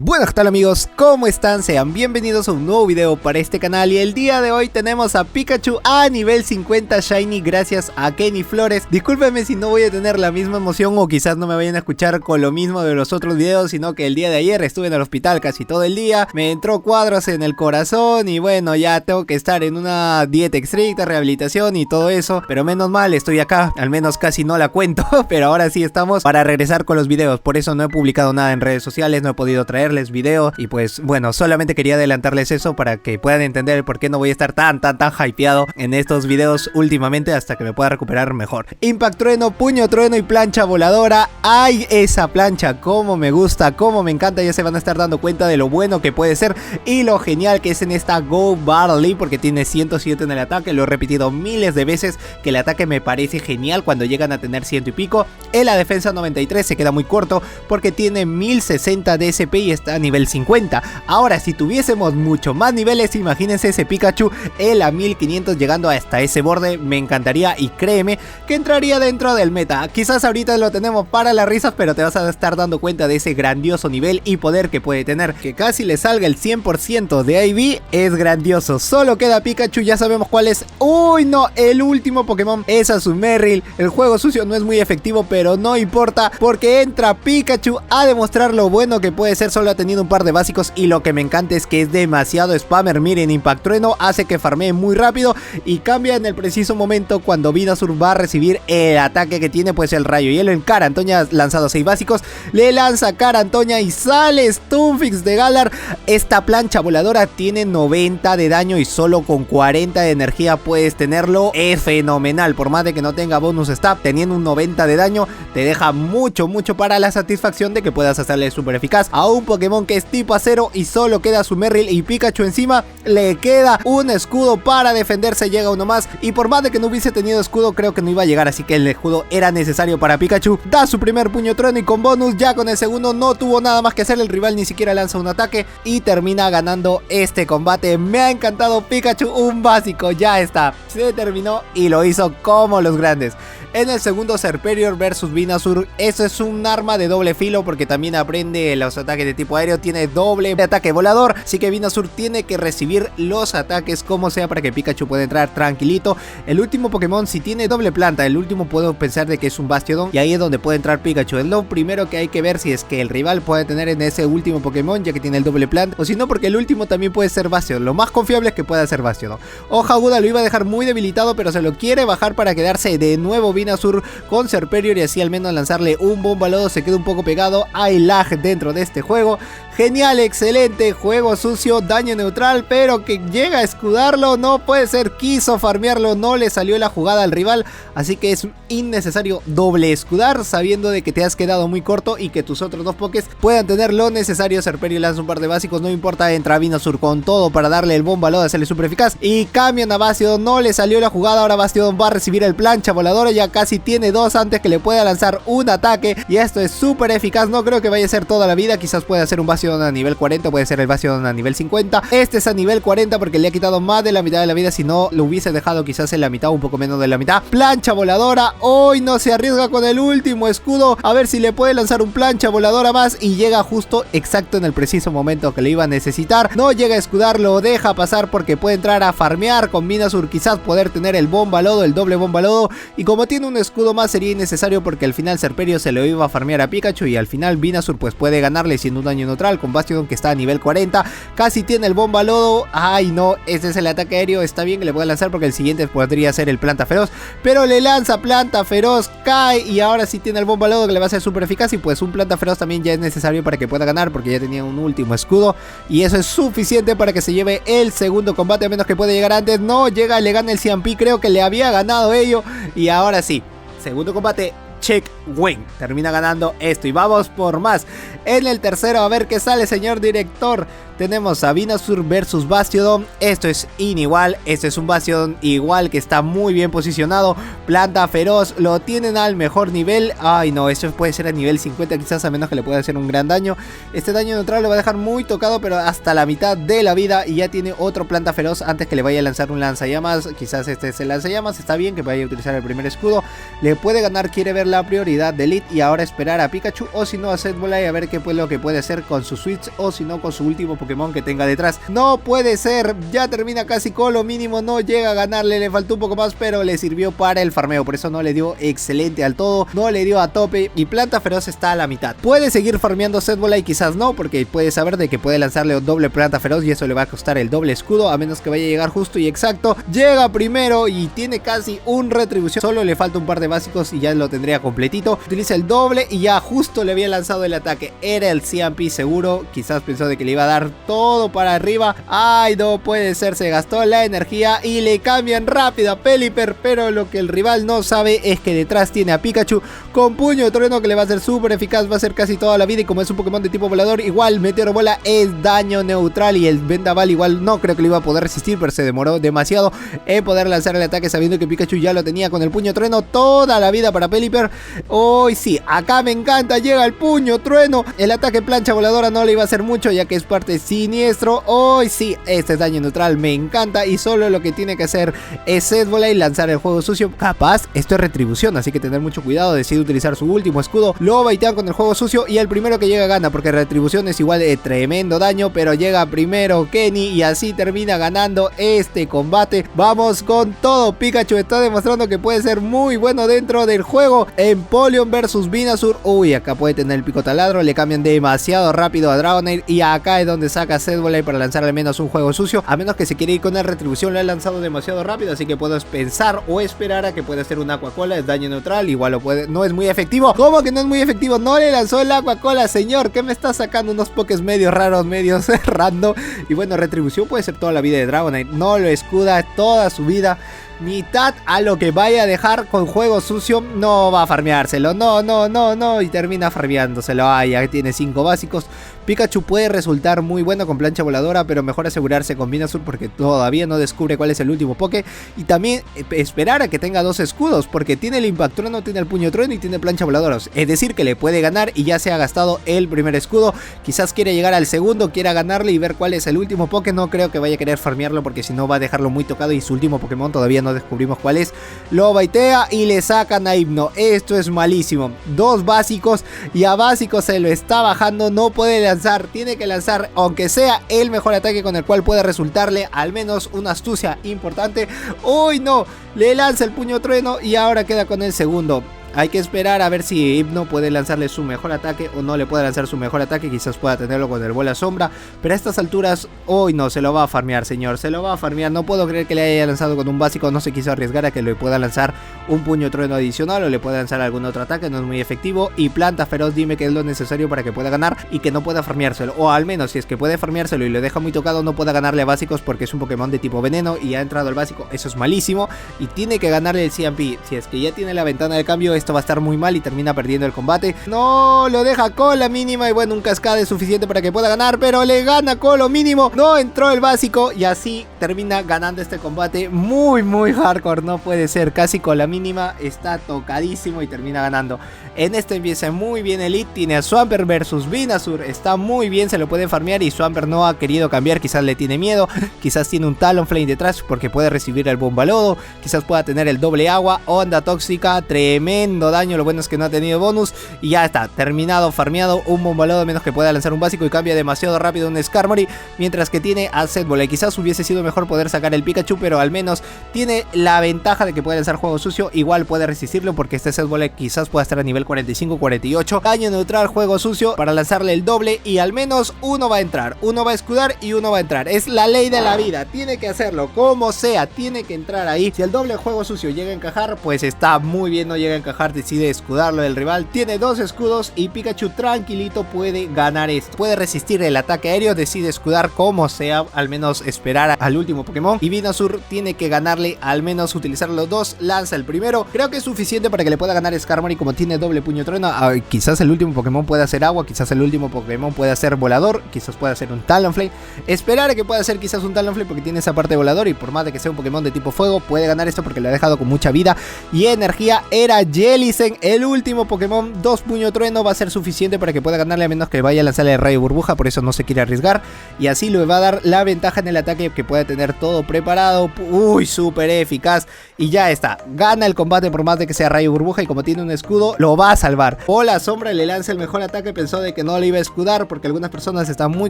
Bueno, ¿qué tal amigos? ¿Cómo están? Sean bienvenidos a un nuevo video para este canal. Y el día de hoy tenemos a Pikachu a nivel 50 Shiny gracias a Kenny Flores. Discúlpenme si no voy a tener la misma emoción o quizás no me vayan a escuchar con lo mismo de los otros videos, sino que el día de ayer estuve en el hospital casi todo el día. Me entró cuadros en el corazón y bueno, ya tengo que estar en una dieta estricta, rehabilitación y todo eso. Pero menos mal, estoy acá, al menos casi no la cuento. Pero ahora sí estamos para regresar con los videos. Por eso no he publicado nada en redes sociales, no he podido traerles video y pues bueno, solamente quería adelantarles eso para que puedan entender por qué no voy a estar tan hypeado en estos videos últimamente hasta que me pueda recuperar mejor. Impact Trueno, Puño Trueno y Plancha Voladora. ¡Ay, esa plancha! Cómo me gusta, cómo me encanta. Ya se van a estar dando cuenta de lo bueno que puede ser y lo genial que es en esta Go Barley, porque tiene 107 en el ataque. Lo he repetido miles de veces que el ataque me parece genial cuando llegan a tener 100 y pico. En la defensa 93 se queda muy corto porque tiene 1060 de SP y está a nivel 50. Ahora, si tuviésemos mucho más niveles, imagínense ese Pikachu él a 1500 llegando hasta ese borde. Me encantaría y créeme que entraría dentro del meta. Quizás ahorita lo tenemos para las risas, pero te vas a estar dando cuenta de ese grandioso nivel y poder que puede tener. Que casi le salga el 100% de IV es grandioso. Solo queda Pikachu, ya sabemos cuál es. ¡Uy, no! El último Pokémon es Azumarill. El juego sucio no es muy efectivo, pero no importa porque entra Pikachu a demostrar lo bueno que puede ser. Solo ha tenido un par de básicos y lo que me encanta es que es demasiado spammer. Miren, Impact Trueno hace que farmee muy rápido y cambia en el preciso momento cuando Venusaur va a recibir el ataque que tiene, pues el rayo hielo en Cara Antoña. Ha lanzado 6 básicos, le lanza Cara Antoña y sale Stunfix de Galar. Esta plancha voladora tiene 90 de daño y solo con 40 de energía puedes tenerlo. Es fenomenal, por más de que no tenga bonus stab, teniendo un 90 de daño te deja mucho para la satisfacción de que puedas hacerle súper eficaz a un Pokémon que es tipo acero y solo queda Azumarill y Pikachu encima. Le queda un escudo para defenderse, llega uno más y por más de que no hubiese tenido escudo creo que no iba a llegar, así que el escudo era necesario para Pikachu. Da su primer Puño Trueno y con bonus ya con el segundo no tuvo nada más que hacer. El rival ni siquiera lanza un ataque y termina ganando este combate. Me ha encantado Pikachu, un básico, ya está, se terminó y lo hizo como los grandes. En el segundo, Serperior versus Venusaur. Eso es un arma de doble filo porque también aprende los ataques de tipo aéreo. Tiene doble ataque volador, así que Venusaur tiene que recibir los ataques como sea para que Pikachu pueda entrar tranquilito. El último Pokémon, si tiene doble planta, el último puedo pensar de que es un Bastiodon y ahí es donde puede entrar Pikachu. Es lo primero que hay que ver si es que el rival puede tener en ese último Pokémon, ya que tiene el doble planta, o si no porque el último también puede ser Bastiodon. Lo más confiable es que pueda ser Bastiodon. Hoja Aguda lo iba a dejar muy debilitado, pero se lo quiere bajar para quedarse de nuevo Venusaur con Serperior y así al menos lanzarle un Bomba Lodo. Se queda un poco pegado. Hay lag dentro de este juego. Genial, excelente, juego sucio, daño neutral, pero que llega a escudarlo, no puede ser, quiso farmearlo, no le salió la jugada al rival, así que es innecesario doble escudar, sabiendo de que te has quedado muy corto y que tus otros dos pokés puedan tener lo necesario. Serperior lanza un par de básicos, no importa, entra Venusaur con todo para darle el Bomba Lodo, hacerle súper eficaz, y cambian a Bastiodon, no le salió la jugada, ahora Bastiodon va a recibir el plancha voladora, ya casi tiene dos antes que le pueda lanzar un ataque, y esto es súper eficaz. No creo que vaya a ser toda la vida, quizás pueda ser un Bastiodon a nivel 40, puede ser el Bastiodon a nivel 50. Este es a nivel 40 porque le ha quitado más de la mitad de la vida. Si no, lo hubiese dejado quizás en la mitad, un poco menos de la mitad. Plancha voladora, hoy no se arriesga con el último escudo, a ver si le puede lanzar un plancha voladora más y llega justo exacto en el preciso momento que le iba a necesitar. No llega a escudar, lo deja pasar porque puede entrar a farmear con Venusaur, quizás poder tener el Bomba Lodo, el doble Bomba Lodo, y como tiene un escudo más sería innecesario porque al final Serperior se lo iba a farmear a Pikachu y al final Venusaur pues puede ganarle siendo un daño neutral con Bastiodon que está a nivel 40, casi tiene el Bomba Lodo. Ay no, este es el ataque aéreo, está bien que le pueda lanzar porque el siguiente podría ser el Planta Feroz, pero le lanza Planta Feroz, cae y ahora sí tiene el Bomba Lodo que le va a ser súper eficaz y pues un Planta Feroz también ya es necesario para que pueda ganar porque ya tenía un último escudo y eso es suficiente para que se lleve el segundo combate, a menos que puede llegar antes. No llega, le gana el CMP, creo que le había ganado ello y ahora sí, segundo combate, check win, termina ganando esto y vamos por más. En el tercero, a ver qué sale, señor director. tenemos a Venusaur versus Bastiodon. Esto es inigual, este es un Bastiodon igual que está muy bien posicionado. Planta feroz, lo tienen al mejor nivel. Ay no, esto puede ser a nivel 50 quizás, a menos que le pueda hacer un gran daño. Este daño neutral lo va a dejar muy tocado, pero hasta la mitad de la vida. Y ya tiene otro planta feroz antes que le vaya a lanzar un lanzallamas. Quizás este es el lanzallamas, está bien que vaya a utilizar el primer escudo. Le puede ganar, quiere ver la prioridad de Elite y ahora esperar a Pikachu, o si no a Setbolai, a ver qué es lo que puede hacer con su Switch, o si no con su último Pokémon que tenga detrás. No puede ser, ya termina casi con lo mínimo, no llega a ganarle, le faltó un poco más, pero le sirvió para el farmeo, por eso no le dio excelente al todo, no le dio a tope y planta feroz está a la mitad. Puede seguir farmeando Setbolai, quizás no, porque puede saber de que puede lanzarle un doble planta feroz y eso le va a costar el doble escudo, a menos que vaya a llegar justo y exacto. Llega primero y tiene casi un retribución, solo le falta un par de básicos y ya lo tendría completito. Utiliza el doble y ya justo le había lanzado el ataque, era el CMP seguro, quizás pensó de que le iba a dar todo para arriba. Ay no puede ser, se gastó la energía y le cambian rápido a Pelipper, pero lo que el rival no sabe es que detrás tiene a Pikachu con puño de trueno que le va a ser súper eficaz, va a ser casi toda la vida, y como es un Pokémon de tipo volador, igual Meteoro Bola es daño neutral y el Vendaval igual no creo que lo iba a poder resistir, pero se demoró demasiado en poder lanzar el ataque sabiendo que Pikachu ya lo tenía con el puño trueno toda la vida para Pelipper. Hoy sí, acá me encanta, llega el puño trueno, el ataque plancha voladora no le iba a hacer mucho ya que es parte siniestro. Hoy sí, este es daño neutral, me encanta, y solo lo que tiene que hacer es Setbolai lanzar el juego sucio. Capaz, esto es retribución, así que tener mucho cuidado, decide utilizar su último escudo, lo baitean con el juego sucio y el primero que llega gana, porque retribución es igual de tremendo daño, pero llega primero Kenny y así termina ganando este combate. Vamos con todo, Pikachu está demostrando que puede ser muy bueno dentro del juego. Empoleon versus Venusaur, uy, acá puede tener el pico taladro, le cambian demasiado rápido a Dragonite y acá es donde saca Setbolai para lanzar al menos un juego sucio, a menos que se quiere ir con la retribución, lo ha lanzado demasiado rápido, así que puedo pensar o esperar a que pueda hacer un Aqua Cola, es daño neutral, igual lo puede, no es muy efectivo. ¿Cómo que no es muy efectivo? No le lanzó el Aqua Cola, señor, ¿qué me está sacando? Unos pokés medios raros, medios random. Y bueno, retribución puede ser toda la vida de Dragonite, no lo escuda toda su vida. Mitad a lo que vaya a dejar con juego sucio, no va a farmeárselo, no, y termina farmeándoselo. Ya tiene 5 básicos. Pikachu puede resultar muy bueno con plancha voladora, pero mejor asegurarse con Venusaur porque todavía no descubre cuál es el último Poké. Y también esperar a que tenga 2 escudos, porque tiene el Impact Trueno, tiene el Puño Trueno y tiene plancha voladora. Es decir, que le puede ganar y ya se ha gastado el primer escudo. Quizás quiere llegar al segundo, quiera ganarle y ver cuál es el último Poké. No creo que vaya a querer farmearlo porque si no va a dejarlo muy tocado y su último Pokémon todavía no descubrimos cuál es. Lo baitea y le sacan a Hypno. Esto es malísimo. 2 básicos y a básico se lo está bajando, no puede lanzar, tiene que lanzar aunque sea el mejor ataque con el cual puede resultarle al menos una astucia importante. Uy no, le lanza el puño trueno y ahora queda con el segundo. Hay que esperar a ver si Hypno puede lanzarle su mejor ataque o no le puede lanzar su mejor ataque. Quizás pueda tenerlo con el bola sombra, pero a estas alturas, hoy no, se lo va a farmear, señor, se lo va a farmear. No puedo creer que le haya lanzado con un básico, no se quiso arriesgar a que le pueda lanzar un puño trueno adicional o le pueda lanzar algún otro ataque, no es muy efectivo. Y planta feroz, dime que es lo necesario para que pueda ganar y que no pueda farmeárselo, o al menos si es que puede farmeárselo y lo deja muy tocado, no pueda ganarle a básicos porque es un Pokémon de tipo veneno y ha entrado al básico, eso es malísimo. Y tiene que ganarle el CMP, si es que ya tiene la ventana de cambio, esto va a estar muy mal y termina perdiendo el combate. No, lo deja con la mínima y bueno, un cascade es suficiente para que pueda ganar, pero le gana con lo mínimo. No entró el básico y así termina ganando este combate muy hardcore, no puede ser, casi con la mínima, está tocadísimo y termina ganando. En este empieza muy bien Elite, tiene a Swampert versus Venusaur, está muy bien, se lo puede farmear y Swampert no ha querido cambiar, quizás le tiene miedo, quizás tiene un Talonflame detrás porque puede recibir el Bombalodo, quizás pueda tener el doble agua, onda tóxica, tremendo daño, lo bueno es que no ha tenido bonus y ya está, terminado, farmeado, un Bombalodo menos que pueda lanzar un básico y cambia demasiado rápido un Skarmory, mientras que tiene a Setbolai. Quizás hubiese sido mejor poder sacar el Pikachu, pero al menos tiene la ventaja de que puede lanzar juego sucio, igual puede resistirlo porque este Setbolai quizás pueda estar a nivel 45-48, daño neutral, juego sucio para lanzarle el doble y al menos uno va a entrar, uno va a escudar y uno va a entrar, es la ley de la vida, tiene que hacerlo como sea, tiene que entrar ahí. Si el doble juego sucio llega a encajar, pues está muy bien, no llega a encajar, decide escudarlo del rival, tiene 2 escudos y Pikachu tranquilito puede ganar esto, puede resistir el ataque aéreo, decide escudar como sea, al menos esperar al último Pokémon y Venusaur tiene que ganarle, al menos utilizar los dos. Lanza el primero, creo que es suficiente para que le pueda ganar Skarmory como tiene doble puño trueno. Quizás el último Pokémon pueda hacer agua, quizás el último Pokémon pueda ser volador, quizás pueda ser un Talonflame. Esperar a que pueda ser quizás un Talonflame porque tiene esa parte volador y por más de que sea un Pokémon de tipo fuego puede ganar esto porque lo ha dejado con mucha vida y energía. Era Jellicent, el último Pokémon, dos puño trueno va a ser suficiente para que pueda ganarle, a menos que vaya a lanzarle el rayo burbuja, por eso no se quiere arriesgar y así le va a dar la ventaja en el ataque, que puede tener todo preparado. Uy, súper eficaz y ya está, gana el combate por más de que sea rayo burbuja y como tiene un escudo lo va a salvar. O la sombra le lanza el mejor ataque, pensó de que no le iba a escudar porque algunas personas están muy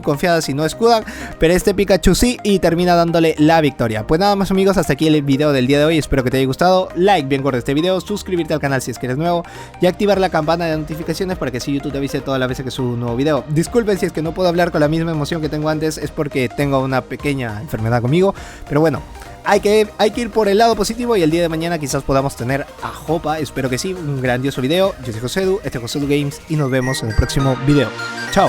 confiadas y no escudan, pero este Pikachu sí y termina dándole la victoria. Pues nada más amigos, hasta aquí el video del día de hoy, espero que te haya gustado, like bien gordo este video, suscribirte al canal si es que eres nuevo y activar la campana de notificaciones para que así YouTube te avise todas las veces que subo un nuevo video. Disculpen si es que no puedo hablar con la misma emoción que tengo antes, es porque tengo una pequeña enfermedad conmigo, pero bueno, hay que ir por el lado positivo y el día de mañana quizás podamos tener a Hoppa, espero que sí, un grandioso video. Yo soy Josedu, este es Josedu Games y nos vemos en el próximo video. Chao.